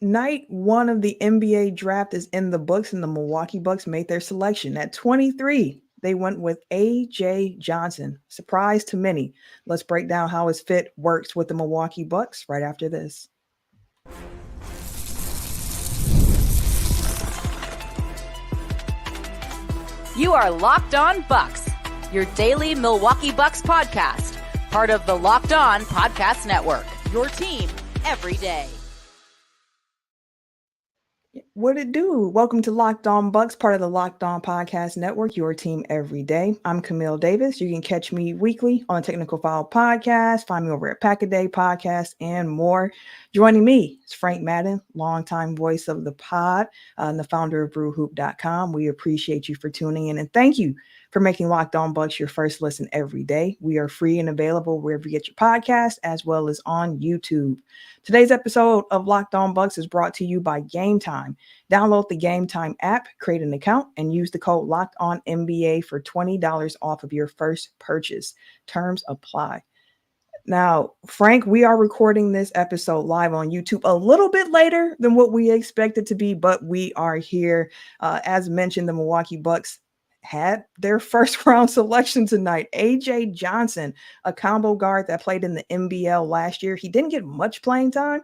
Night one of the NBA draft is in the books, and the Milwaukee Bucks made their selection. At 23, they went with A.J. Johnson. Surprise to many. Let's break down how his fit works with the Milwaukee Bucks right after this. You are Locked On Bucks, your daily Milwaukee Bucks podcast, part of the Locked On Podcast Network, your team every day. What it do? Welcome to Locked On Bucks, part of the Locked On Podcast Network, your team every day. I'm Camille Davis. You can catch me weekly on the Technical File Podcast. Find me over at Pack a Day Podcast and more. Joining me is Frank Madden, longtime voice of the pod and the founder of BrewHoop.com. We appreciate you for tuning in, and thank you for making Locked On Bucks your first listen every day. We are free and available wherever you get your podcast, as well as on YouTube. Today's episode of Locked On Bucks is brought to you by GameTime. Download the GameTime app, create an account, and use the code LOCKEDONNBA for $20 off of your first purchase. Terms apply. Now, Frank, we are recording this episode live on YouTube a little bit later than what we expected to be, but we are here. As mentioned, the Milwaukee Bucks had their first round selection tonight. A.J. Johnson, a combo guard that played in the NBL last year. He didn't get much playing time,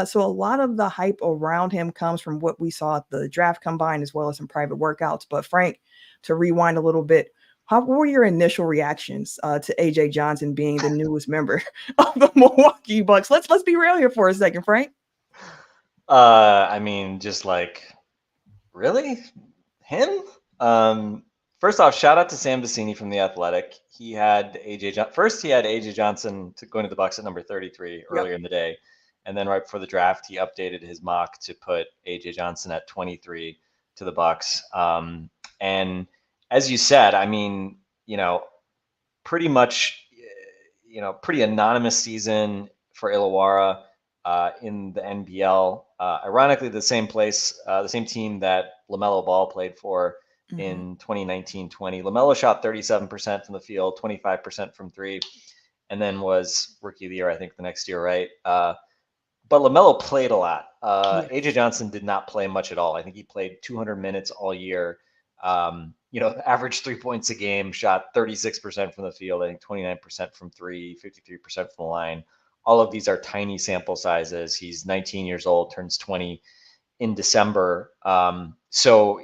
so a lot of the hype around him comes from what we saw at the draft combine as well as some private workouts. But Frank, to rewind a little bit, what were your initial reactions to A.J. Johnson being the newest member of the Milwaukee Bucks? Let's be real here for a second, Frank. I mean, just like, really? Him? First off, shout out to Sam Vecini from The Athletic. He had A.J. Johnson going to the Bucks at number 33 earlier in the day. And then right before the draft, he updated his mock to put A.J. Johnson at 23 to the Bucks. And as you said, I mean, pretty much, pretty anonymous season for Illawarra in the NBL. Ironically, the same team that LaMelo Ball played for in 2019-20. LaMelo shot 37% from the field, 25% from three, and then was Rookie of the Year, I think, the next year, right? But LaMelo played a lot. A.J. Johnson did not play much at all. I think he played 200 minutes all year. Averaged 3 points a game, shot 36% from the field, I think 29% from three, 53% from the line. All of these are tiny sample sizes. He's 19 years old, turns 20 in December. So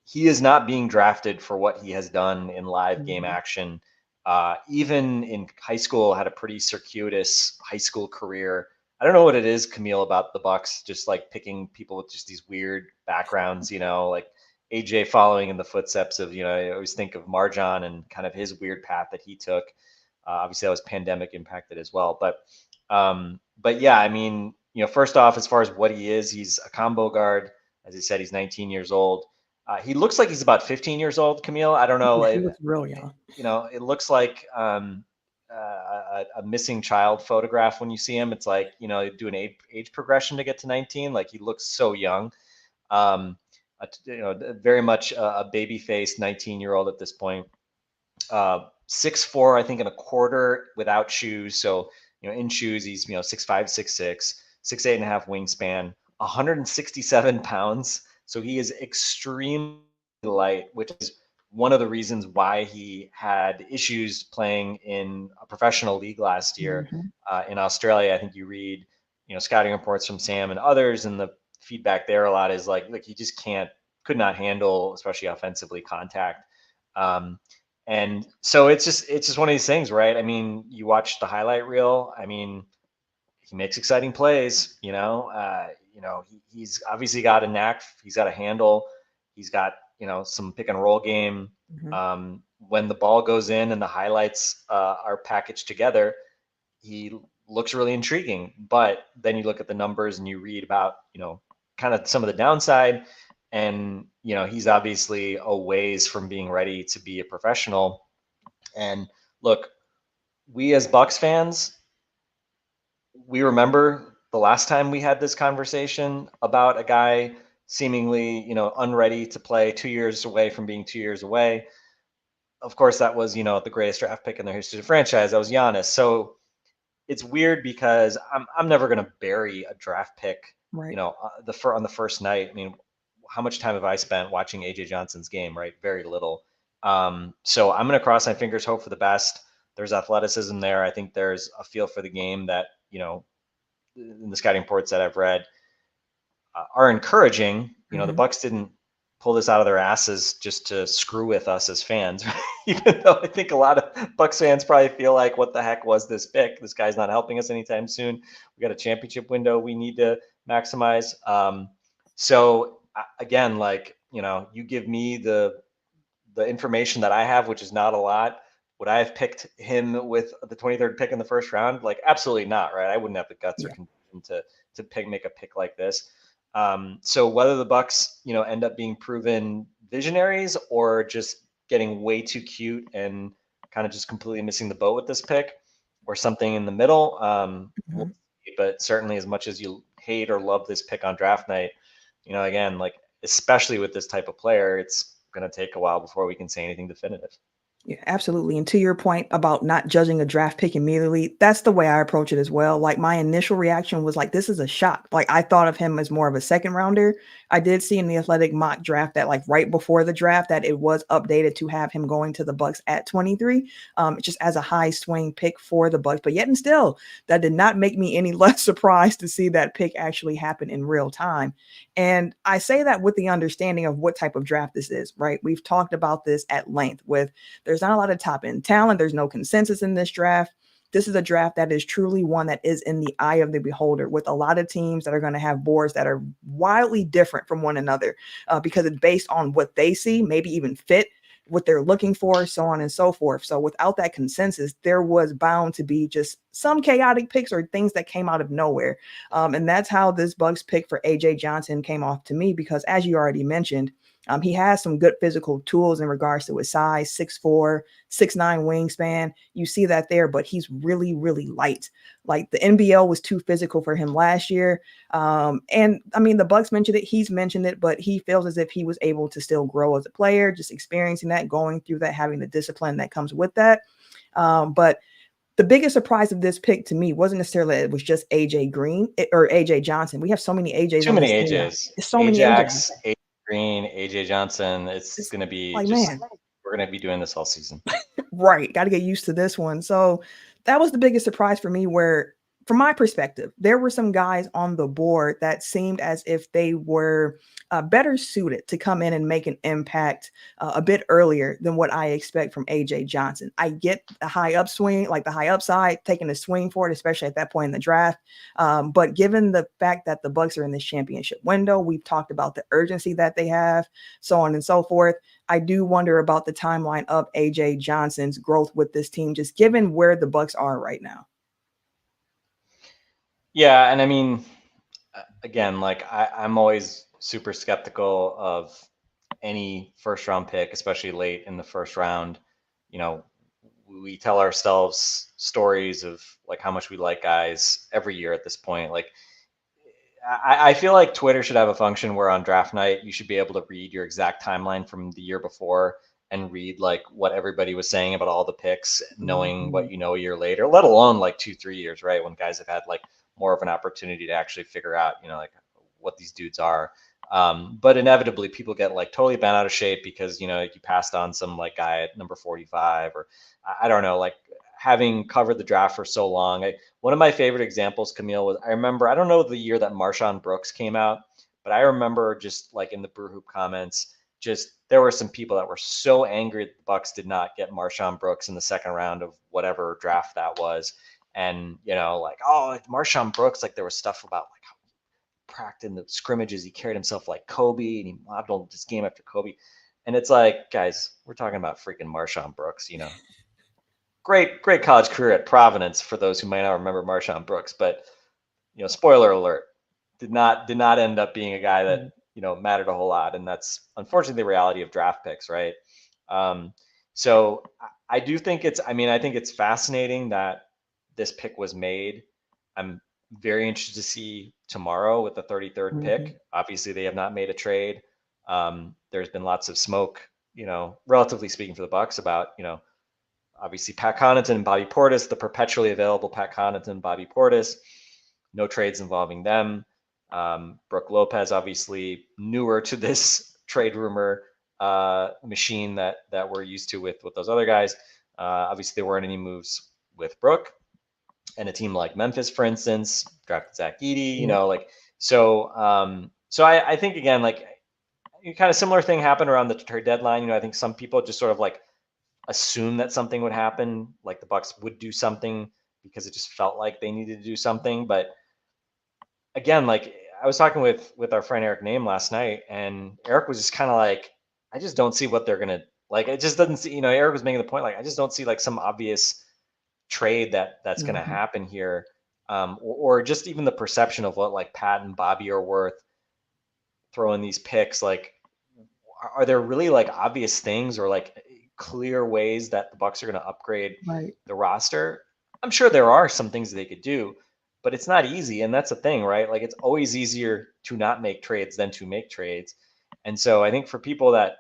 he is not being drafted for what he has done in live game action. Even in high school, had a pretty circuitous high school career. I don't know what it is, Camille, about the Bucks, just like picking people with just these weird backgrounds, like AJ following in the footsteps of, I always think of Marjan and kind of his weird path that he took. Obviously that was pandemic impacted as well. But yeah, I mean, first off, as far as what he is, he's a combo guard. As I said, he's 19 years old. He looks like he's about 15 years old, Camille. I don't know. He looks real young. It looks like a missing child photograph when you see him. It's like, do an age progression to get to 19. Like, he looks so young. Very much a baby-faced 19-year-old at this point. 6'4", I think, and a quarter without shoes. So, in shoes, he's 6'5", 6'6", 6'8.5" wingspan, 167 pounds. So he is extremely light, which is one of the reasons why he had issues playing in a professional league last year in Australia. I think you read, scouting reports from Sam and others, and the feedback there a lot is like, look, he just could not handle, especially offensively, contact. And so it's just one of these things, right? I mean, you watch the highlight reel. I mean, he makes exciting plays, he's obviously got a knack. He's got a handle. He's got, some pick and roll game. When the ball goes in and the highlights are packaged together, he looks really intriguing. But then you look at the numbers and you read about, kind of some of the downside. And, he's obviously a ways from being ready to be a professional. And look, we as Bucks fans, we remember the last time we had this conversation about a guy seemingly, unready to play, 2 years away from being 2 years away. Of course, that was, the greatest draft pick in the history of the franchise. That was Giannis. So it's weird because I'm never going to bury a draft pick Right. on the first night, I mean, how much time have I spent watching AJ Johnson's game, right? Very little. So I'm going to cross my fingers, hope for the best. There's athleticism there. I think there's a feel for the game that, in the scouting reports that I've read, are encouraging. The Bucks didn't pull this out of their asses just to screw with us as fans, right? Even though I think a lot of Bucks fans probably feel like, what the heck was this pick? This guy's not helping us anytime soon. We got a championship window we need to maximize. So again, like, you give me the information that I have, which is not a lot. Would I have picked him with the 23rd pick in the first round? Like, absolutely not, right? I wouldn't have the guts or conviction to make a pick like this. So whether the Bucks, end up being proven visionaries or just getting way too cute and kind of just completely missing the boat with this pick, or something in the middle, we'll see. But certainly, as much as you hate or love this pick on draft night, again, like, especially with this type of player, it's going to take a while before we can say anything definitive. Yeah, absolutely. And to your point about not judging a draft pick immediately, that's the way I approach it as well. Like, my initial reaction was like, this is a shock. Like, I thought of him as more of a second rounder. I did see in the Athletic mock draft that, like, right before the draft, that it was updated to have him going to the Bucks at 23, just as a high swing pick for the Bucks. But yet and still, that did not make me any less surprised to see that pick actually happen in real time. And I say that with the understanding of what type of draft this is, right? We've talked about this at length with, there's not a lot of top end talent. There's no consensus in this draft. This is a draft that is truly one that is in the eye of the beholder, with a lot of teams that are going to have boards that are wildly different from one another, because it's based on what they see, maybe even fit what they're looking for, so on and so forth. So without that consensus, there was bound to be just some chaotic picks or things that came out of nowhere. And that's how this Bucks pick for AJ Johnson came off to me, because as you already mentioned, he has some good physical tools in regards to his size, 6'4", 6'9" wingspan. You see that there, but he's really, really light. Like, the NBL was too physical for him last year. And I mean, the Bucks mentioned it, he's mentioned it, but he feels as if he was able to still grow as a player, just experiencing that, going through that, having the discipline that comes with that. But the biggest surprise of this pick to me wasn't necessarily that it was just AJ Johnson. We have so many AJs. Too many AJs. It's so many Ajax, AJ Green, AJ Johnson. It's going to be like, just, man, we're going to be doing this all season. Right. Got to get used to this one. So that was the biggest surprise for me, where, from my perspective, there were some guys on the board that seemed as if they were better suited to come in and make an impact a bit earlier than what I expect from AJ Johnson. I get the high upswing, like the high upside, taking a swing for it, especially at that point in the draft. But given the fact that the Bucks are in this championship window, we've talked about the urgency that they have, so on and so forth. I do wonder about the timeline of AJ Johnson's growth with this team, just given where the Bucks are right now. Yeah, and I mean, again, like, I'm always super skeptical of any first round pick, especially late in the first round. We tell ourselves stories of, like, how much we like guys every year at this point. Like, I feel like Twitter should have a function where on draft night you should be able to read your exact timeline from the year before and read, like, what everybody was saying about all the picks, knowing what a year later, let alone like 2-3 years, right? When guys have had, like, more of an opportunity to actually figure out, like, what these dudes are. But inevitably people get, like, totally bent out of shape because, you passed on some, like, guy at number 45, or I don't know, like, having covered the draft for so long. One of my favorite examples, Camille, was, I remember, I don't know the year that Marshawn Brooks came out, but I remember just, like, in the Brew Hoop comments, just there were some people that were so angry that the Bucks did not get Marshawn Brooks in the second round of whatever draft that was. And, like, oh, Marshawn Brooks, like, there was stuff about, like, how he practiced in the scrimmages, he carried himself like Kobe and he modeled his game after Kobe. And it's like, guys, we're talking about freaking Marshawn Brooks, Great college career at Providence, for those who might not remember Marshawn Brooks, but, spoiler alert, did not end up being a guy that, mattered a whole lot. And that's unfortunately the reality of draft picks, right? So I do think I think it's fascinating that this pick was made. I'm very interested to see tomorrow with the 33rd pick. Obviously, they have not made a trade. There's been lots of smoke, relatively speaking, for the Bucks about, obviously Pat Connaughton and Bobby Portis, the perpetually available Pat Connaughton and Bobby Portis. No trades involving them. Brooke Lopez, obviously newer to this trade rumor machine that we're used to with those other guys. Obviously, there weren't any moves with Brooke, and a team like Memphis, for instance, drafted Zach Edey. You know, like so. So I think again, like kind of similar thing happened around the trade deadline. You know, I think some people just sort of like assume that something would happen, like the Bucks would do something because it just felt like they needed to do something. But again, like I was talking with our friend Eric Name last night, and Eric was just kind of like, I just don't see what they're gonna like. It just doesn't see, you know, Eric was making the point like, I just don't see like some obvious trade that's gonna happen here, or just even the perception of what like Pat and Bobby are worth throwing these picks. Like, are there really like obvious things or like clear ways that the Bucks are gonna upgrade the roster? I'm sure there are some things they could do, but it's not easy. And that's the thing, right? Like it's always easier to not make trades than to make trades. And so I think for people that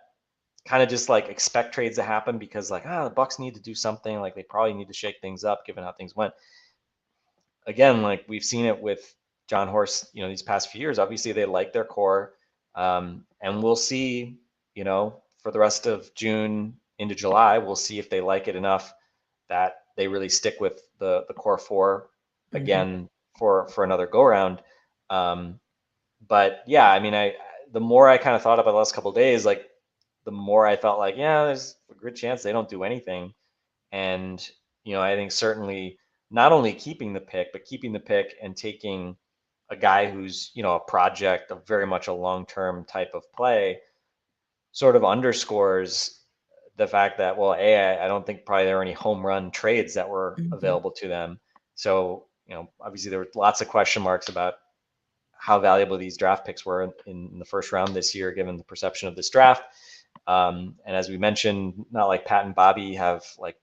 kind of just like expect trades to happen because like, the Bucks need to do something, like they probably need to shake things up given how things went. Again, like we've seen it with John Horst, you know, these past few years, obviously they like their core. And we'll see, you know, for the rest of June into July, we'll see if they like it enough that they really stick with the core four again for another go around. But yeah, I mean, the more I kind of thought about the last couple of days, like the more I felt like, yeah, there's a good chance they don't do anything. And, you know, I think certainly not only keeping the pick, but keeping the pick and taking a guy who's, you know, a project of very much a long-term type of play sort of underscores the fact that, well, I don't think probably there were any home run trades that were available to them. So, you know, obviously there were lots of question marks about how valuable these draft picks were in the first round this year, given the perception of this draft. And as we mentioned, not like Pat and Bobby have like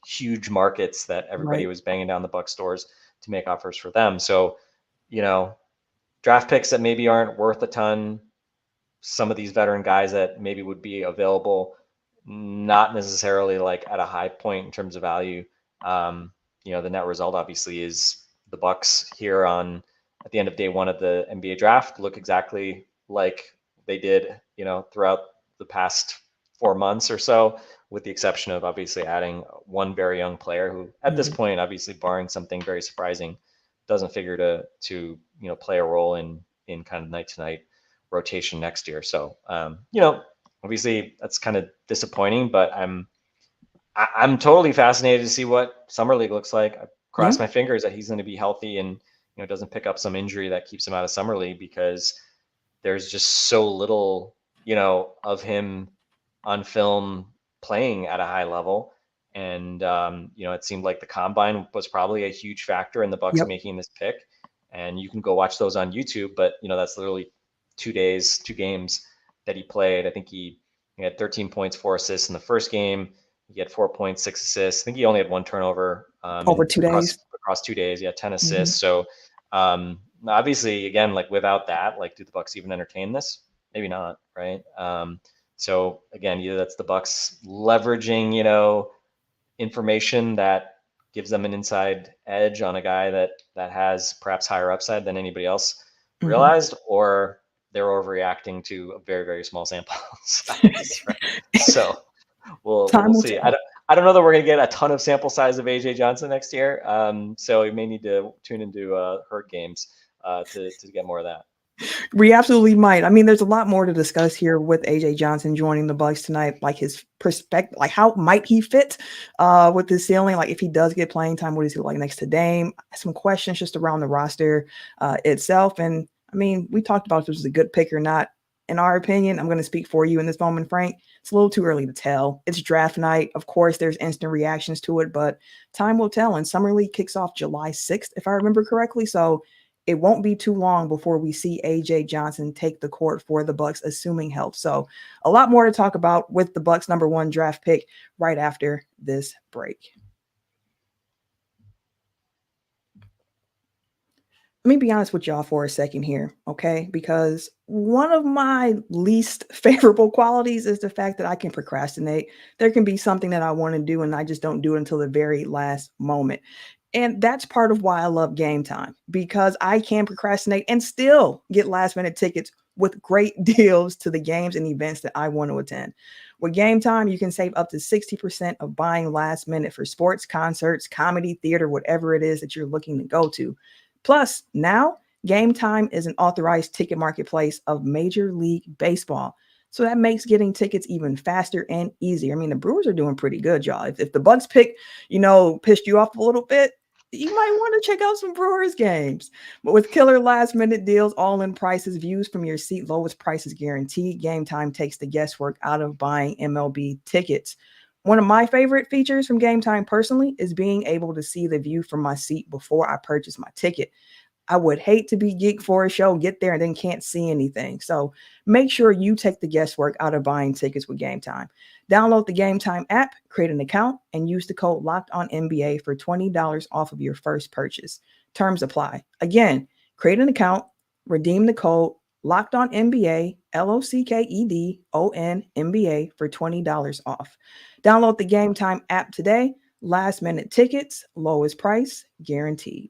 huge markets that everybody was banging down the Bucks doors to make offers for them. So, you know, draft picks that maybe aren't worth a ton, some of these veteran guys that maybe would be available, not necessarily like at a high point in terms of value. You know, the net result obviously is the Bucks here at the end of day one of the NBA draft look exactly like they did, you know, throughout the past 4 months or so, with the exception of obviously adding one very young player who at this point, obviously barring something very surprising, doesn't figure to you know, play a role in kind of night to night rotation next year. So you know, obviously that's kind of disappointing, but I'm totally fascinated to see what Summer League looks like. I cross my fingers that he's going to be healthy and, you know, doesn't pick up some injury that keeps him out of Summer League, because there's just so little, you know, of him on film playing at a high level. And you know, it seemed like the combine was probably a huge factor in the Bucks making this pick. And you can go watch those on YouTube, but you know, that's literally 2 games that he played. I think he had 13 points, 4 assists in the first game. He had 4 points, 6 assists. I think he only had one turnover over 2 days. Across 2 days. Yeah, 10 assists. So obviously, again, like without that, like, do the Bucks even entertain this? Maybe not, right? So again, either that's the Bucks leveraging, you know, information that gives them an inside edge on a guy that has perhaps higher upside than anybody else realized, or they're overreacting to a very, very small sample size. Right? So we'll see. I don't know that we're going to get a ton of sample size of AJ Johnson next year. So we may need to tune into herd games to get more of that. We absolutely might. I mean, there's a lot more to discuss here with AJ Johnson joining the Bucks tonight, like his perspective, like how might he fit with his ceiling? Like if he does get playing time, what is he like next to Dame? Some questions just around the roster itself. And I mean, we talked about if this was a good pick or not. In our opinion, I'm going to speak for you in this moment, Frank. It's a little too early to tell. It's draft night. Of course, there's instant reactions to it, but time will tell. And Summer League kicks off July 6th, if I remember correctly. So it won't be too long before we see AJ Johnson take the court for the Bucks, assuming health. So a lot more to talk about with the Bucks #1 draft pick right after this break. Let me be honest with y'all for a second here, okay? Because one of my least favorable qualities is the fact that I can procrastinate. There can be something that I want to do and I just don't do it until the very last moment. And that's part of why I love Game Time, because I can procrastinate and still get last minute tickets with great deals to the games and events that I want to attend. With Game Time, you can save up to 60% of buying last minute for sports, concerts, comedy, theater, whatever it is that you're looking to go to. Plus, now Game Time is an authorized ticket marketplace of Major League Baseball. So that makes getting tickets even faster and easier. I mean, the Brewers are doing pretty good, y'all. If the Bucks pick, pissed you off a little bit, you might want to check out some Brewers games. But with killer last minute deals, all in prices, views from your seat, lowest prices guaranteed, Game Time takes the guesswork out of buying MLB tickets. One of my favorite features from Game Time personally is being able to see the view from my seat before I purchase my ticket. I would hate to be geek for a show, get there, and then can't see anything. So make sure you take the guesswork out of buying tickets with Game Time. Download the Game Time app, create an account, and use the code LOCKEDONNBA for $20 off of your first purchase. Terms apply. Again, create an account, redeem the code LOCKEDONNBA, LOCKEDONNBA for $20 off. Download the Game Time app today. Last minute tickets, lowest price, guaranteed.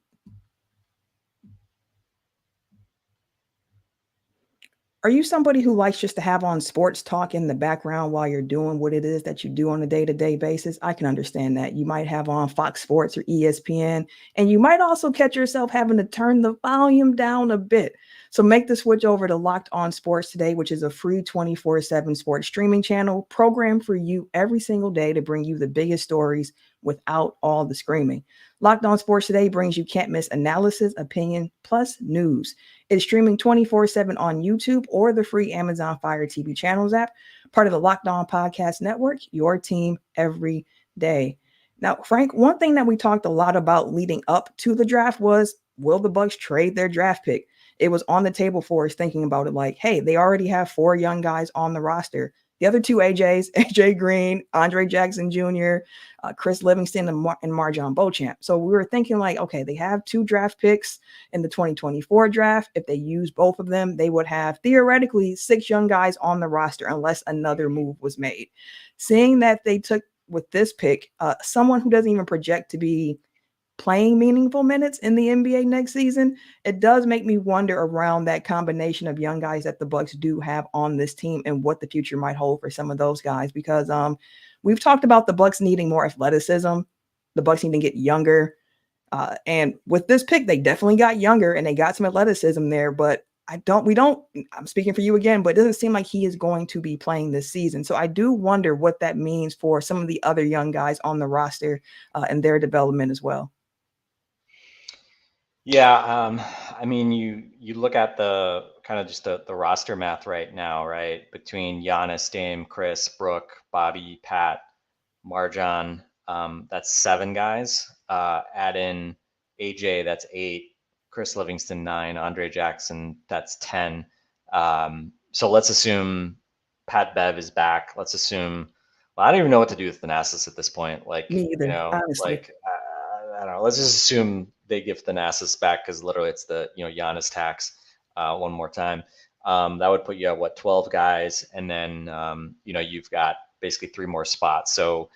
Are you somebody who likes just to have on sports talk in the background while you're doing what it is that you do on a day-to-day basis? I can understand that. You might have on Fox Sports or ESPN, and you might also catch yourself having to turn the volume down a bit. So make the switch over to Locked On Sports Today, which is a free 24/7 sports streaming channel programmed for you every single day to bring you the biggest stories without all the screaming. Locked On Sports Today brings you can't miss analysis, opinion, plus news. It's streaming 24/7 on YouTube or the free Amazon Fire TV channels app, part of the Locked On Podcast Network, your team every day. Now, Frank, one thing that we talked a lot about leading up to the draft was, will the Bucks trade their draft pick? It was on the table for us thinking about it like, hey, they already have 4 young guys on the roster. The other 2 AJs, AJ Green, Andre Jackson Jr., Chris Livingston, and Marjon Beauchamp. So we were thinking like, okay, they have 2 draft picks in the 2024 draft. If they use both of them, they would have theoretically 6 young guys on the roster unless another move was made. Seeing that they took with this pick, someone who doesn't even project to be playing meaningful minutes in the NBA next season, it does make me wonder around that combination of young guys that the Bucks do have on this team and what the future might hold for some of those guys. Because we've talked about the Bucks needing more athleticism. The Bucks need to get younger. And with this pick, they definitely got younger and they got some athleticism there. But I'm speaking for you again, but it doesn't seem like he is going to be playing this season. So I do wonder what that means for some of the other young guys on the roster and their development as well. Yeah, I mean, you look at the kind of just the roster math right now, right? Between Giannis, Dame, Chris, Brooke, Bobby, Pat, Marjon, that's 7 guys. Add in AJ, that's 8. Chris Livingston, 9. Andre Jackson, that's 10. So let's assume Pat Bev is back. Let's assume, well, I don't even know what to do with Thanasis at this point. Like, Me either, honestly. like I don't know. Let's just assume they give Thanasis back because literally it's the Giannis tax one more time. That would put you at what, 12 guys, and then you've got basically 3 more spots. So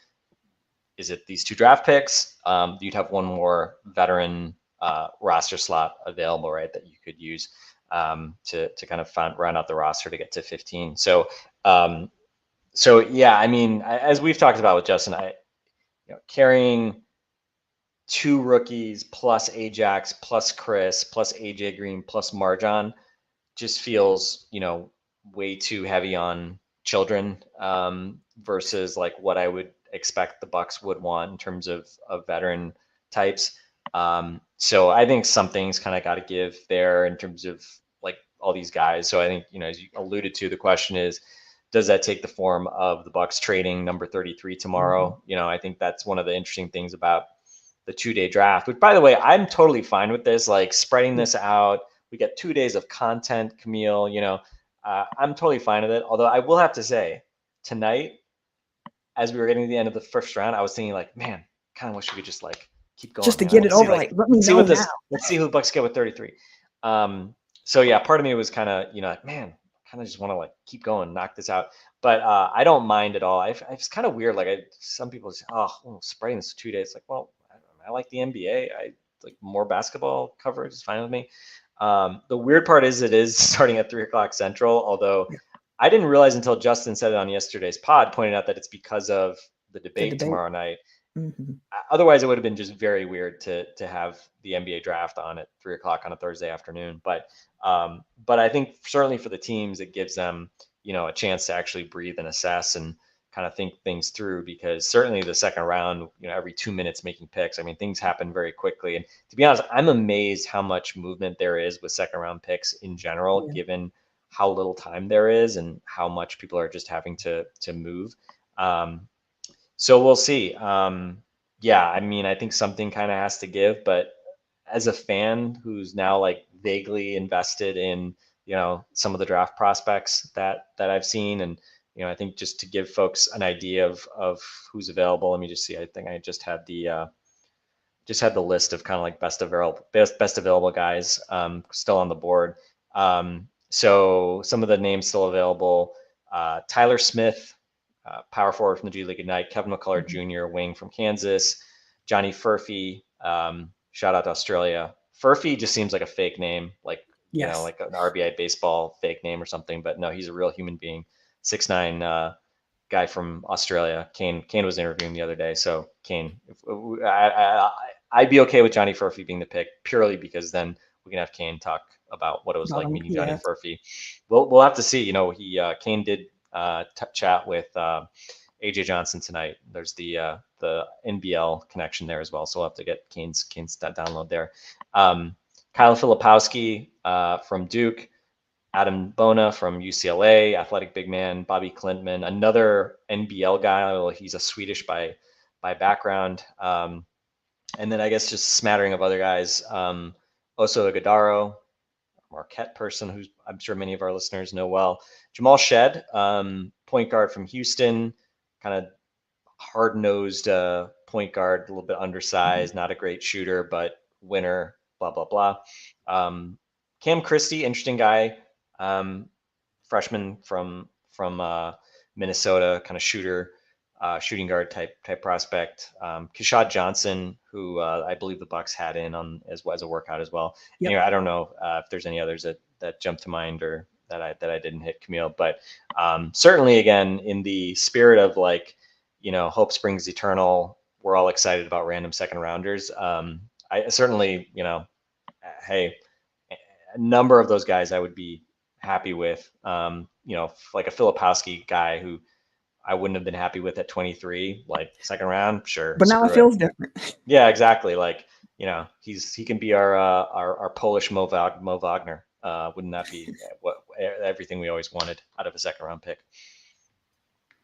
is it these 2 draft picks? You'd have 1 more veteran roster slot available, right? That you could use to kind of round out the roster to get to 15. So yeah, I mean, as we've talked about with Justin, carrying 2 rookies plus Ajax plus Chris plus AJ Green plus Marjon just feels way too heavy on children versus like what I would expect the Bucks would want in terms of veteran types. So I think something's kind of got to give there in terms of like all these guys. So I think as you alluded to, the question is, does that take the form of the Bucks trading number 33 tomorrow? Mm-hmm. I think that's one of the interesting things about the 2-day draft, which by the way, I'm totally fine with this, like spreading this out. We get 2 days of content, Camille, I'm totally fine with it. Although I will have to say tonight, as we were getting to the end of the first round, I was thinking like, man, kind of wish we could just like keep going. Just to get it over, like let me know now. Let's see who the Bucks get with 33. So yeah, part of me was kind of, like, man, kind of just want to like keep going, knock this out. But I don't mind at all. It's kind of weird. Like some people say, oh, spreading this 2 days. Like, well, I like the NBA. I like more basketball coverage is fine with me. The weird part is it is starting at 3:00 Central, although I didn't realize until Justin said it on yesterday's pod, pointing out that it's because of the debate tomorrow night. Mm-hmm. Otherwise, it would have been just very weird to have the NBA draft on at 3:00 on a Thursday afternoon. But I think certainly for the teams, it gives them, a chance to actually breathe and assess and kind of think things through, because certainly the second round, every 2 minutes making picks, I mean, things happen very quickly. And to be honest, I'm amazed how much movement there is with second round picks in general, given how little time there is and how much people are just having to move. So we'll see. I mean, I think something kind of has to give, but as a fan who's now like vaguely invested in, some of the draft prospects that I've seen, and, I think just to give folks an idea of who's available, let me just see. I think I just had the list of kind of like best available guys still on the board. So some of the names still available: Tyler Smith, power forward from the G League Ignite; Kevin McCullough Jr., wing from Kansas; Johnny Furphy, shout out to Australia. Furphy just seems like a fake name, like like an RBI baseball fake name or something, but no, he's a real human being. 6'9" guy from Australia. Kane was interviewing the other day, so Kane, I'd be okay with Johnny Furphy being the pick, purely because then we can have Kane talk about what it was like meeting Johnny Furphy. We'll have to see. Kane did chat with AJ Johnson tonight. There's the NBL connection there as well, so we'll have to get Kane's download there. Kyle Filipowski from Duke; Adam Bona from UCLA, athletic big man; Bobby Klintman, another NBL guy. Well, he's a Swedish by background. And then I guess just a smattering of other guys. Oso Ighodaro, Marquette person who I'm sure many of our listeners know well. Jamal Shed, point guard from Houston, kind of hard-nosed point guard, a little bit undersized, not a great shooter, but winner, blah, blah, blah. Cam Christie, interesting guy, freshman from Minnesota, kind of shooting guard type prospect. Keshad Johnson, who I believe the Bucks had in on as a workout as well. Yep. Anyway, I don't know if there's any others that jump to mind or that I didn't hit, Camille, but certainly again, in the spirit of like, hope springs eternal, we're all excited about random second rounders. I certainly, hey, a number of those guys I would be happy with, like a Filipowski guy who I wouldn't have been happy with at 23, like second round, sure. But now it feels different. Yeah, exactly. Like, he can be our Polish Mo Wagner. Wouldn't that be everything we always wanted out of a second round pick?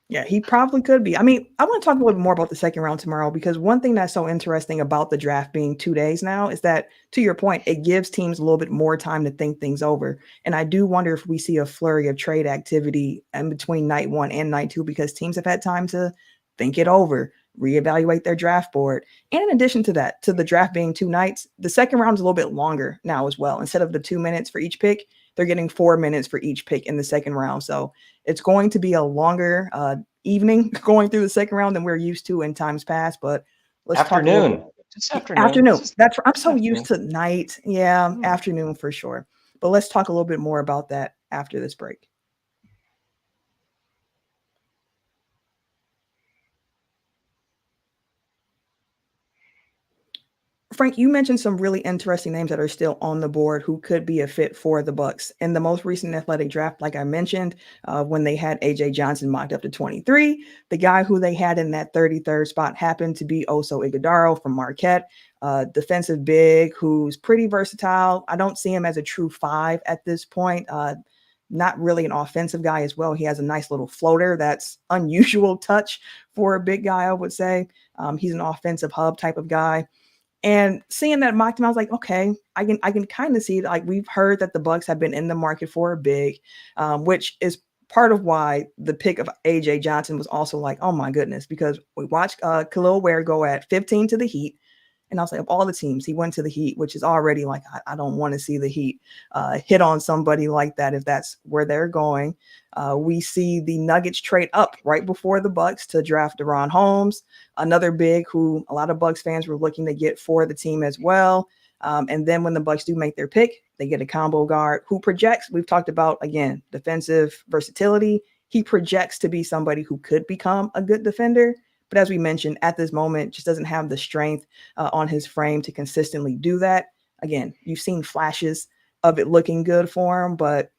Yeah, he probably could be. I mean, I want to talk a little bit more about the second round tomorrow, because one thing that's so interesting about the draft being 2 days now is that, to your point, it gives teams a little bit more time to think things over. And I do wonder if we see a flurry of trade activity in between night 1 and night 2, because teams have had time to think it over, reevaluate their draft board. And in addition to that, to the draft being 2 nights, the second round is a little bit longer now as well. Instead of the 2 minutes for each pick, they're getting 4 minutes for each pick in the second round. So it's going to be a longer evening going through the second round than we're used to in times past. But let's afternoon. talk Just afternoon. Afternoon. I'm so used to night. Yeah, afternoon for sure. But let's talk a little bit more about that after this break. Frank, you mentioned some really interesting names that are still on the board who could be a fit for the Bucks. In the most recent athletic draft, like I mentioned, when they had AJ Johnson mocked up to 23, the guy who they had in that 33rd spot happened to be Oso Ighodaro from Marquette, defensive big who's pretty versatile. I don't see him as a true 5 at this point. Not really an offensive guy as well. He has a nice little floater. That's unusual touch for a big guy, I would say. He's an offensive hub type of guy. And seeing that mocked him, I was like, okay, I can kind of see, like, we've heard that the Bucks have been in the market for a big, which is part of why the pick of AJ Johnson was also like, oh my goodness, because we watched Khalil Ware go at 15 to the Heat, And I was like, of all the teams, he went to the Heat, which is already like, I don't want to see the Heat hit on somebody like that if that's where they're going. We see the Nuggets trade up right before the Bucks to draft Deron Holmes, another big who a lot of Bucks fans were looking to get for the team as well. And then when the Bucks do make their pick, they get a combo guard who projects. We've talked about, again, defensive versatility. He projects to be somebody who could become a good defender. But as we mentioned, at this moment, just doesn't have the strength on his frame to consistently do that. Again, you've seen flashes of it looking good for him, but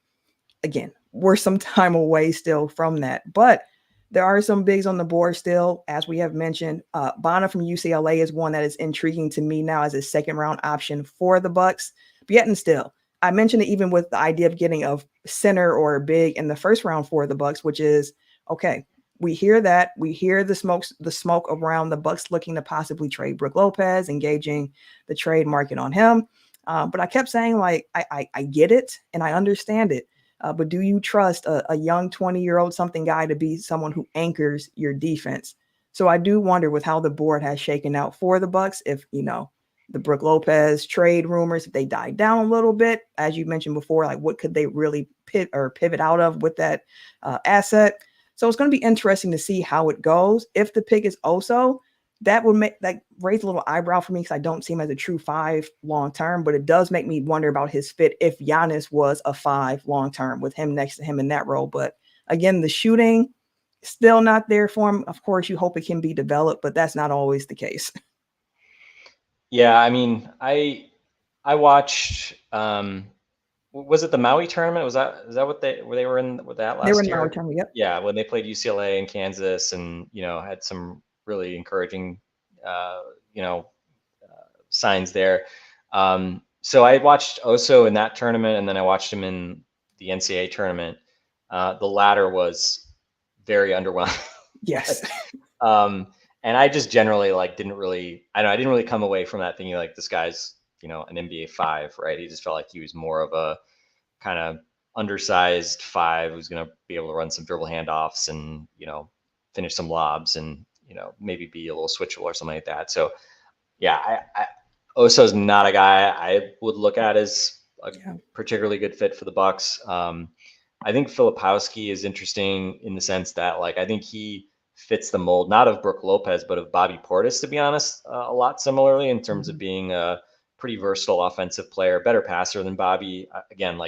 again, we're some time away still from that. But there are some bigs on the board still, as we have mentioned. Bonner from UCLA is one that is intriguing to me now as a second round option for the Bucks. But yet and still, I mentioned it even with the idea of getting a center or a big in the first round for the Bucks, which is okay. We hear that. We hear the smoke around the Bucks looking to possibly trade Brook Lopez, engaging the trade market on him. But I kept saying, like, I get it and I understand it. But do you trust a young 20-year-old something guy to be someone who anchors your defense? So I do wonder with how the board has shaken out for the Bucks, if, you know, the Brook Lopez trade rumors, if they died down a little bit, as you mentioned before, like what could they really pivot out of with that asset? So it's going to be interesting to see how it goes. If the pick is Oso, that would make that raise a little eyebrow for me because I don't see him as a true 5 long term, but it does make me wonder about his fit if Giannis was a 5 long term with him next to him in that role. But again, the shooting still not there for him. Of course, you hope it can be developed, but that's not always the case. Yeah, I mean, I watched. Was it the Maui tournament? Is that what they were in with that last year? They were in the Maui tournament, yep. Yeah, when they played UCLA and Kansas, and had some really encouraging, signs there. So I watched Oso in that tournament, and then I watched him in the NCAA tournament. The latter was very underwhelming. Yes. And I just generally didn't really come away from that thinking like this guy's, an NBA 5, right? He just felt like he was more of a kind of undersized 5 who's going to be able to run some dribble handoffs and, finish some lobs and, maybe be a little switchable or something like that. So yeah, Oso's not a guy I would look at as a particularly good fit for the Bucks. I think Filipowski is interesting in the sense that I think he fits the mold, not of Brook Lopez, but of Bobby Portis, to be honest, a lot similarly in terms of being a pretty versatile offensive player, better passer than Bobby. Again, I'm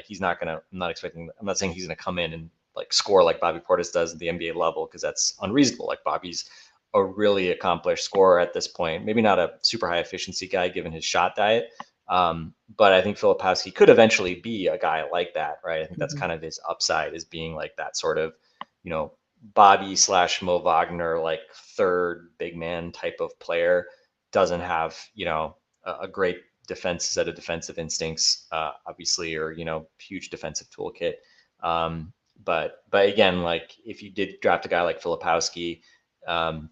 not saying he's going to come in and score like Bobby Portis does at the NBA level, because that's unreasonable. Bobby's a really accomplished scorer at this point, maybe not a super high efficiency guy given his shot diet. But I think Filipowski could eventually be a guy like that, right? I think that's kind of his upside, is being that sort of, Bobby / Mo Wagner, third big man type of player. Doesn't have, a great set of defensive instincts, obviously, or, huge defensive toolkit. But again, if you did draft a guy like Filipowski,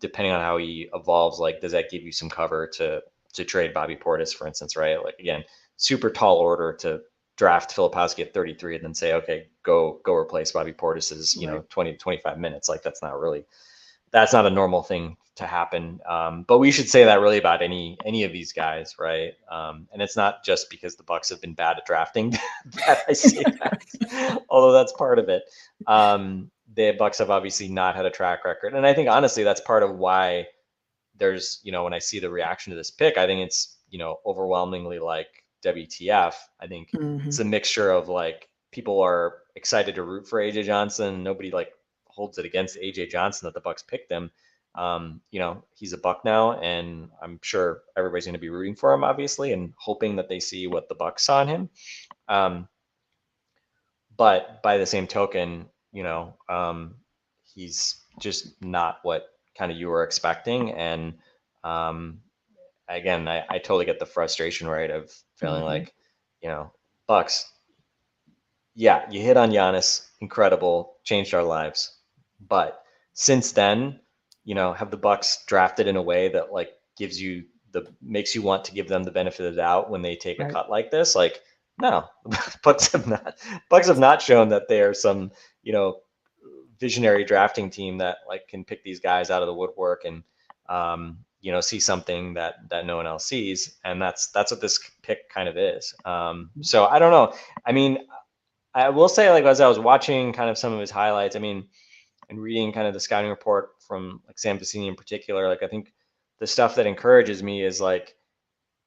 depending on how he evolves, does that give you some cover to trade Bobby Portis, for instance, right? Again, super tall order to draft Filipowski at 33 and then say, okay, go replace Bobby Portis's, 20 to 25 minutes. That's not a normal thing to happen. But we should say that really about any of these guys, right? And it's not just because the Bucks have been bad at drafting that I say that, although that's part of it. The Bucks have obviously not had a track record. And I think honestly, that's part of why there's, when I see the reaction to this pick, I think it's, overwhelmingly WTF. I think it's a mixture of people are excited to root for AJ Johnson. Nobody holds it against AJ Johnson that the Bucks picked him. He's a Buck now, and I'm sure everybody's going to be rooting for him, obviously, and hoping that they see what the Bucks saw in him. But by the same token, he's just not what kind of you were expecting. And again, I totally get the frustration, right, of feeling Bucks, yeah, you hit on Giannis, incredible, changed our lives. But since then, have the Bucks drafted in a way that makes you want to give them the benefit of the doubt when they take a cut like this? No, Bucks have not shown that they are some, visionary drafting team that can pick these guys out of the woodwork and, see something that no one else sees, and that's what this pick kind of is. So I don't know. I mean, I will say, like, as I was watching kind of some of his highlights, I mean, and reading kind of the scouting report from like Sam Vecini in particular, like I think the stuff that encourages me is like,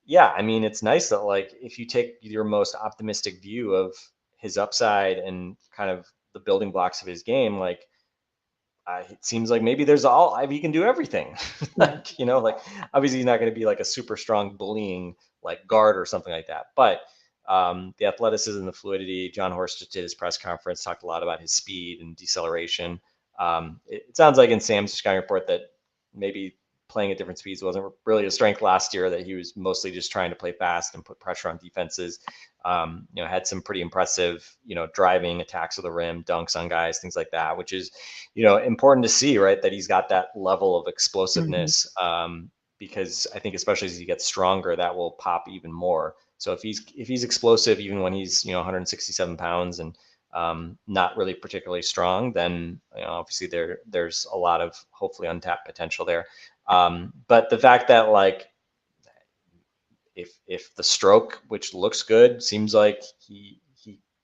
yeah, I mean, it's nice that like if you take your most optimistic view of his upside and kind of the building blocks of his game, like it seems like maybe there's he can do everything. Like, like obviously he's not going to be like a super strong bullying like guard or something like that. But the athleticism, the fluidity, John Horst just did his press conference, talked a lot about his speed and deceleration. It sounds like in Sam's scouting report that maybe playing at different speeds wasn't really a strength last year, that he was mostly just trying to play fast and put pressure on defenses. Had some pretty impressive, driving attacks of the rim, dunks on guys, things like that, which is, important to see, right? That he's got that level of explosiveness, because I think especially as he gets stronger, that will pop even more. So if he's explosive, even when he's, 167 pounds and not really particularly strong, then obviously there's a lot of hopefully untapped potential there. But the fact that like if the stroke, which looks good, seems like he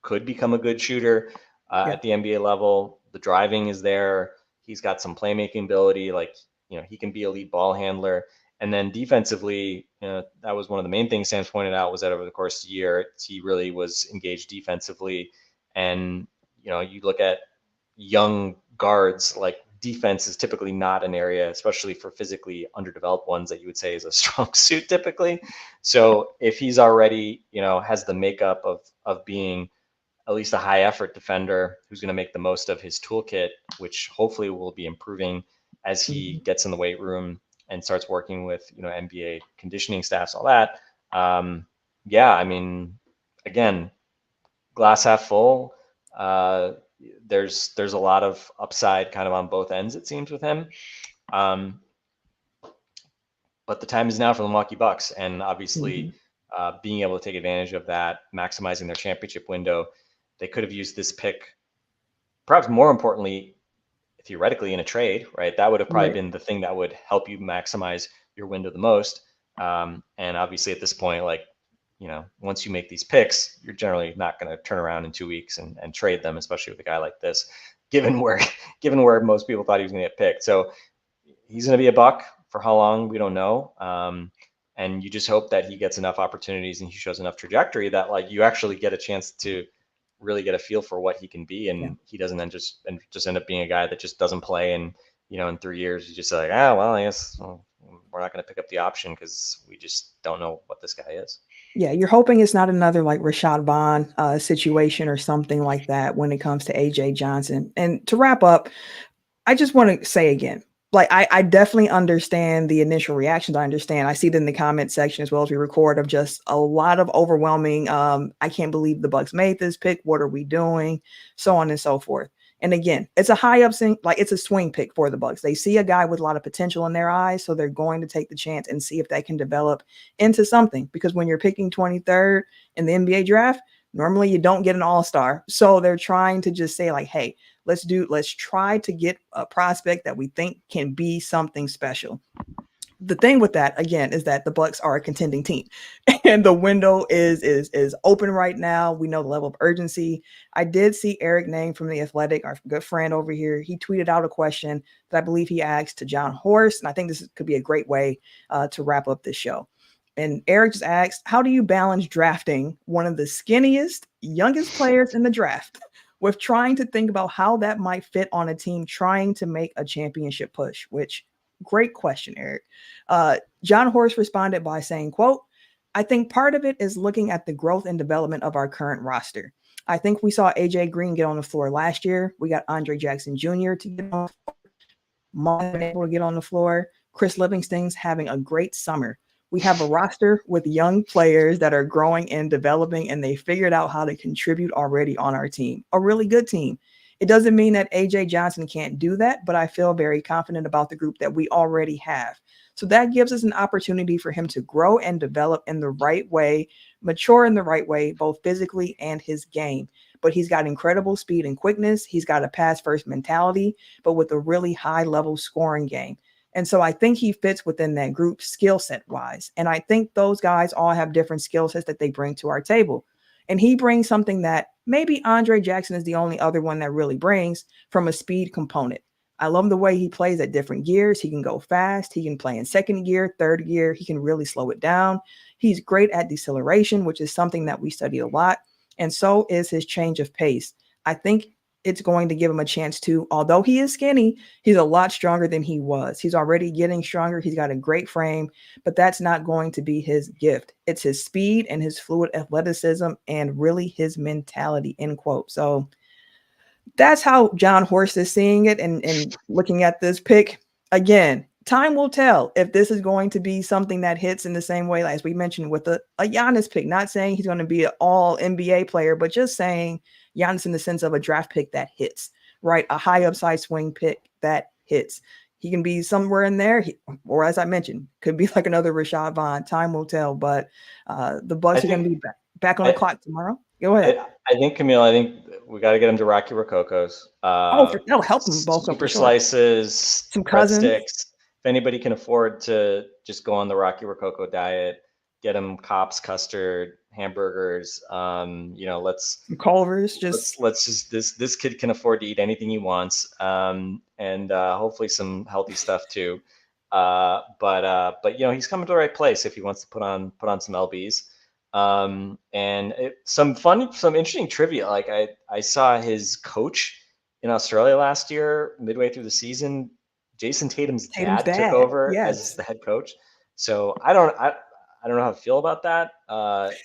could become a good shooter at the NBA level, the driving is there, he's got some playmaking ability, like he can be a lead ball handler. And then defensively, that was one of the main things Sam's pointed out, was that over the course of the year, he really was engaged defensively. And, you look at young guards, like defense is typically not an area, especially for physically underdeveloped ones, that you would say is a strong suit typically. So if he's already, has the makeup of being at least a high effort defender who's going to make the most of his toolkit, which hopefully will be improving as he gets in the weight room and starts working with, NBA conditioning staffs, all that. I mean, again, glass half full. There's a lot of upside kind of on both ends, it seems, with him. But the time is now for the Milwaukee Bucks, and obviously being able to take advantage of that, maximizing their championship window. They could have used this pick, perhaps more importantly, theoretically, in a trade, right? That would have probably been the thing that would help you maximize your window the most. And obviously at this point, like, once you make these picks, you're generally not going to turn around in 2 weeks and trade them, especially with a guy like this, given where most people thought he was going to get picked. So he's going to be a Buck for how long, we don't know. And you just hope that he gets enough opportunities and he shows enough trajectory that like you actually get a chance to really get a feel for what he can be, and he doesn't then just end up being a guy that just doesn't play, and in 3 years you just like, I guess we're not going to pick up the option because we just don't know what this guy is. Yeah, you're hoping it's not another like Rashad Vaughn situation or something like that when it comes to AJ Johnson. And to wrap up, I just want to say again, like I definitely understand the initial reactions. I see it in the comment section as well as we record, of just a lot of overwhelming. I can't believe the Bucks made this pick. What are we doing? So on and so forth. And again, it's a high upswing, like it's a swing pick for the Bucks. They see a guy with a lot of potential in their eyes, so they're going to take the chance and see if they can develop into something. Because when you're picking 23rd in the NBA draft, normally you don't get an all-star. So they're trying to just say like, hey, let's try to get a prospect that we think can be something special. The thing with that, again, is that the Bucks are a contending team and the window is open right now. We know the level of urgency. I did see Eric Nang from The Athletic, our good friend over here. He tweeted out a question that I believe he asked to John Horst. And I think this could be a great way to wrap up this show. And Eric just asked, how do you balance drafting one of the skinniest, youngest players in the draft with trying to think about how that might fit on a team trying to make a championship push? Which, great question, Eric. John Horst responded by saying, quote, I think part of it is looking at the growth and development of our current roster. I think we saw AJ Green get on the floor last year. We got Andre Jackson Jr. to get on the floor. Martin able to get on the floor. Chris Livingston's having a great summer. We have a roster with young players that are growing and developing, and they figured out how to contribute already on our team, a really good team. It doesn't mean that AJ Johnson can't do that, but I feel very confident about the group that we already have. So that gives us an opportunity for him to grow and develop in the right way, mature in the right way, both physically and his game. But he's got incredible speed and quickness. He's got a pass first mentality, but with a really high level scoring game. And so I think he fits within that group skill set wise. And I think those guys all have different skill sets that they bring to our table. And he brings something that maybe Andre Jackson is the only other one that really brings from a speed component. I love the way he plays at different gears. He can go fast. He can play in second gear, third gear. He can really slow it down. He's great at deceleration, which is something that we study a lot. And so is his change of pace. I think it's going to give him a chance to, although he is skinny, he's a lot stronger than he was. He's already getting stronger. He's got a great frame, but that's not going to be his gift. It's his speed and his fluid athleticism and really his mentality, end quote. So that's how John Horst is seeing it and looking at this pick. Again, time will tell if this is going to be something that hits in the same way as we mentioned with a Giannis pick. Not saying he's going to be an all NBA player, but just saying Giannis in the sense of a draft pick that hits, right? A high upside swing pick that hits. He can be somewhere in there, or as I mentioned, could be like another Rashad Vaughn. Time will tell, but the Bucks are going to be back on the clock tomorrow. Go ahead. I think, Camille, we got to get him to Rocky Rococo's. That'll help them bulk up. Super slices, some cousins. Breadsticks. If anybody can afford to just go on the Rocky Rococo diet, get him Kopp's custard, hamburgers. Let's Culver's. Let's just this kid can afford to eat anything he wants, and hopefully some healthy stuff too. But he's coming to the right place if he wants to put on some lbs. Some interesting trivia. Like I saw his coach in Australia last year, midway through the season. Jason Tatum's dad took over as the head coach. So I don't know how to feel about that.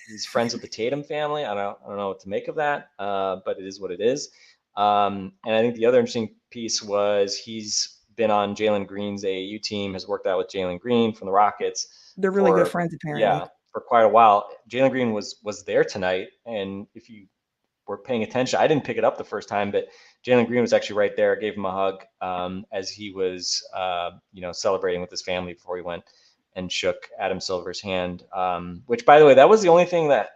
He's friends with the Tatum family. I don't know what to make of that. But it is what it is. And I think the other interesting piece was he's been on Jalen Green's AAU team, has worked out with Jalen Green from the Rockets. They're really good friends, apparently. Yeah, for quite a while. Jalen Green was there tonight, and if you were paying attention, I didn't pick it up the first time, but Jalen Green was actually right there, gave him a hug as he was, celebrating with his family before he went and shook Adam Silver's hand. Which, by the way, that was the only thing that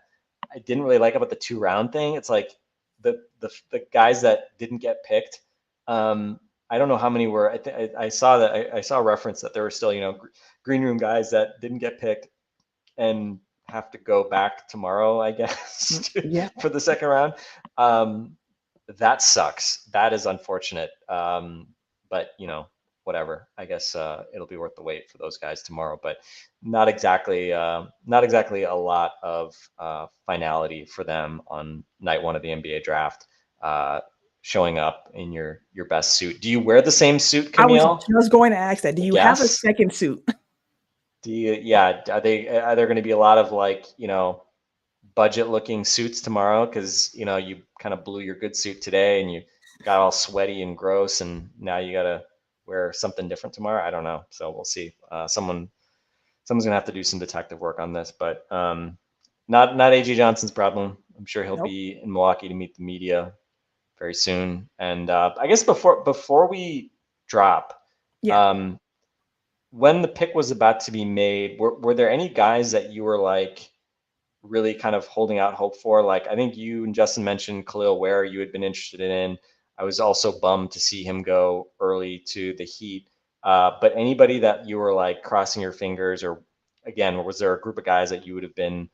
I didn't really like about the 2-round thing. It's like the guys that didn't get picked. I don't know how many were. I saw that. I saw a reference that there were still, green room guys that didn't get picked and have to go back tomorrow, I guess, for the second round. That sucks. That is unfortunate. But whatever. I guess it'll be worth the wait for those guys tomorrow. But not exactly a lot of finality for them on night one of the NBA draft. Showing up in your best suit. Do you wear the same suit, Camille? I was going to ask that. Do you have a second suit? Do you? Yeah. Are there going to be a lot of budget looking suits tomorrow? Because you kind of blew your good suit today and you got all sweaty and gross, and now you got to wear something different tomorrow. I don't know. So we'll see. Someone's gonna have to do some detective work on this, but not AJ Johnson's problem. I'm sure he'll be in Milwaukee to meet the media very soon. And I guess before we drop, when the pick was about to be made, were there any guys that you were really kind of holding out hope for? I think you and Justin mentioned Khalil Ware you had been interested in. I was also bummed to see him go early to the Heat. But anybody that you were crossing your fingers, or again, was there a group of guys that you would have been,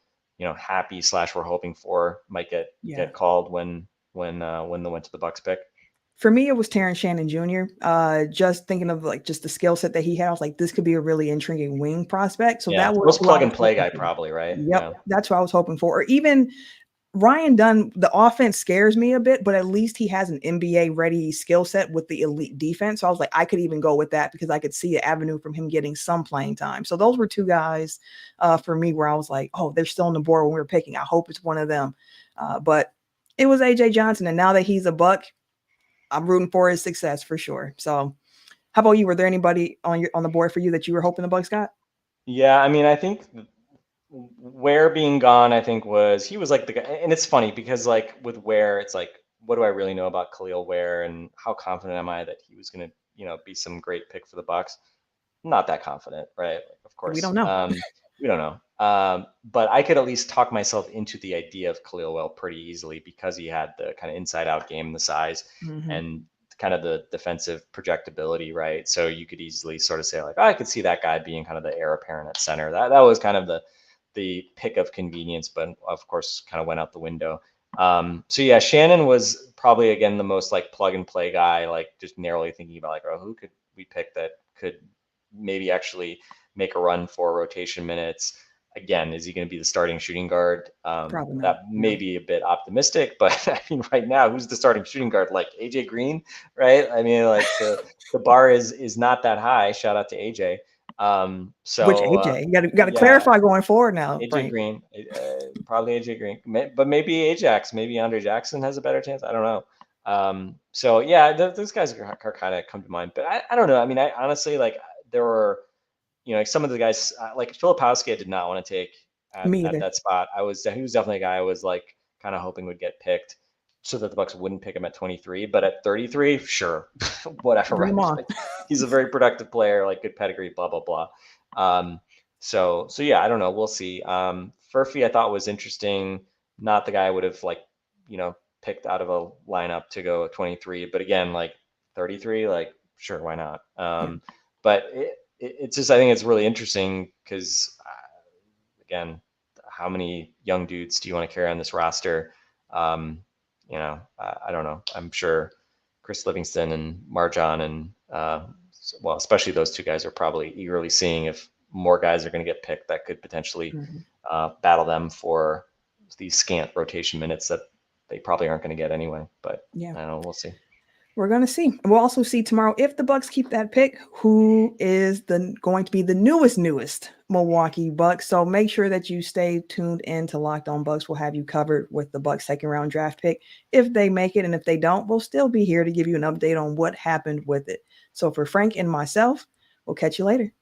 happy / were hoping for might get called when they went to the Bucks pick? For me, it was Terrence Shannon Jr. Just thinking of just the skill set that he had, I was like, this could be a really intriguing wing prospect. So that was plug and play guy, probably, right? Yep, that's what I was hoping for. Or even Ryan Dunn. The offense scares me a bit, but at least he has an NBA ready skill set with the elite defense. So I was like, I could even go with that because I could see an avenue from him getting some playing time. So those were two guys for me where I was like, oh, they're still on the board when we were picking. I hope it's one of them. But it was AJ Johnson, and now that he's a Buck, I'm rooting for his success for sure. So how about you? Were there anybody on the board for you that you were hoping the Bucks got? Yeah, I mean, I think Ware being gone, I think he was the guy. And it's funny because with Ware, it's what do I really know about Khalil Ware, and how confident am I that he was going to, be some great pick for the Bucks? Not that confident, right? Of course. We don't know. We don't know. But I could at least talk myself into the idea of Khalil Ware pretty easily because he had the kind of inside out game, the size, and kind of the defensive projectability, right? So you could easily sort of say like, oh, I could see that guy being kind of the heir apparent at center. That was kind of the pick of convenience, but of course kind of went out the window. So yeah, Shannon was probably again the most like plug and play guy, like just narrowly thinking about like, oh, who could we pick that could maybe actually make a run for rotation minutes. Again, is he going to be the starting shooting guard? Probably not. That may be a bit optimistic, but I mean, right now, who's the starting shooting guard? Like AJ Green, right? I mean, like the bar is not that high. Shout out to AJ. So which AJ? You got to clarify going forward now. AJ Frank. Green, probably AJ Green, but maybe Ajax, maybe Andre Jackson has a better chance. I don't know. So yeah, those guys are kind of come to mind, but I don't know. I mean, I honestly like there were, like some of the guys like Filipowski, I did not want to take at that spot. He was definitely a guy I was like kind of hoping would get picked so that the Bucks wouldn't pick him at 23, but at 33, sure, whatever. Right? Like, he's a very productive player, like good pedigree, blah blah blah. So yeah, I don't know. We'll see. Furphy I thought was interesting. Not the guy I would have like picked out of a lineup to go 23, but again, like 33, like sure, why not? But it's just, I think it's really interesting because, again, how many young dudes do you want to carry on this roster? I don't know. I'm sure Chris Livingston and Marjan and, well, especially those two guys are probably eagerly seeing if more guys are going to get picked that could potentially battle them for these scant rotation minutes that they probably aren't going to get anyway. But I don't know. We'll see. We're going to see. We'll also see tomorrow, if the Bucks keep that pick, who is going to be the newest Milwaukee Bucks. So make sure that you stay tuned in to Locked On Bucks. We'll have you covered with the Bucks second round draft pick. If they make it, and if they don't, we'll still be here to give you an update on what happened with it. So for Frank and myself, we'll catch you later.